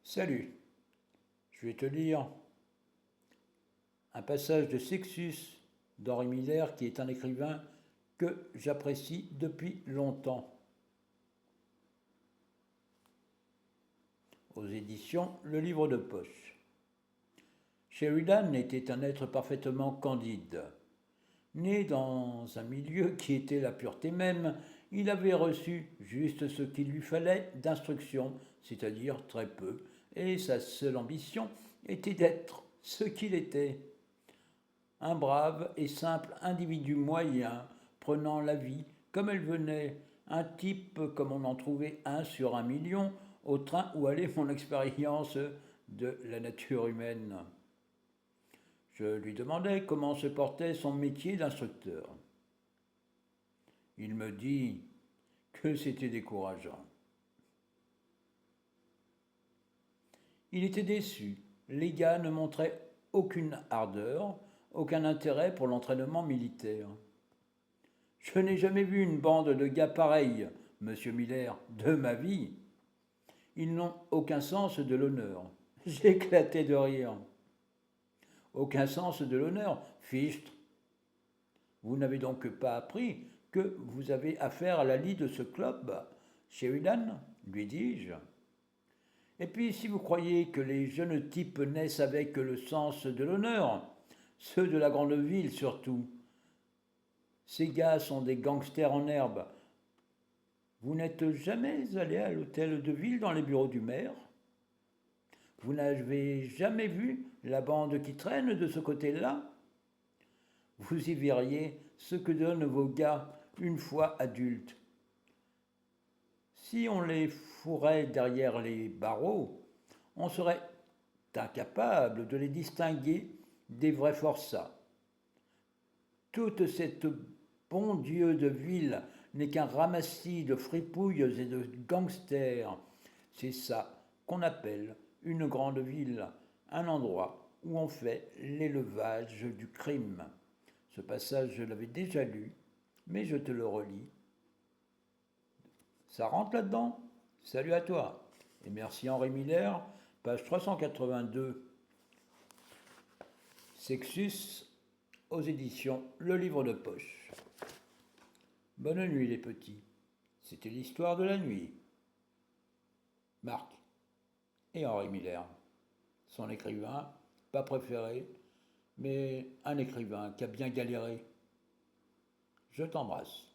Salut, je vais te lire un passage de Sexus d'Henri Miller, qui est un écrivain que j'apprécie depuis longtemps. Aux éditions Le Livre de Poche. Sheridan était un être parfaitement candide. Né dans un milieu qui était la pureté même, il avait reçu juste ce qu'il lui fallait d'instruction, c'est-à-dire très peu, et sa seule ambition était d'être ce qu'il était. Un brave et simple individu moyen, prenant la vie comme elle venait, un type comme on en trouvait un sur 1 million, au train où allait mon expérience de la nature humaine. Je lui demandai comment se portait son métier d'instructeur. Il me dit que c'était décourageant. Il était déçu. Les gars ne montraient aucune ardeur, aucun intérêt pour l'entraînement militaire. Je n'ai jamais vu une bande de gars pareils, monsieur Miller, de ma vie. Ils n'ont aucun sens de l'honneur. J'éclatais de rire. Aucun sens de l'honneur, fichtre. Vous n'avez donc pas appris que vous avez affaire à la lie de ce club, Sheridan, lui dis-je. Et puis, si vous croyez que les jeunes types naissent avec le sens de l'honneur, ceux de la grande ville surtout, ces gars sont des gangsters en herbe. Vous n'êtes jamais allé à l'hôtel de ville dans les bureaux du maire? Vous n'avez jamais vu la bande qui traîne de ce côté-là? Vous y verriez ce que donnent vos gars une fois adultes. Si on les fourrait derrière les barreaux, on serait incapable de les distinguer des vrais forçats. Toute cette bon Dieu de ville n'est qu'un ramassis de fripouilles et de gangsters. C'est ça qu'on appelle une grande ville, un endroit où on fait l'élevage du crime. Ce passage, je l'avais déjà lu, mais je te le relis. Ça rentre là-dedans? Salut à toi. Et merci Henri Miller, page 382. Sexus, aux éditions Le Livre de Poche. Bonne nuit les petits. C'était l'histoire de la nuit. Marc et Henri Miller. Son écrivain, pas préféré, mais un écrivain qui a bien galéré. Je t'embrasse.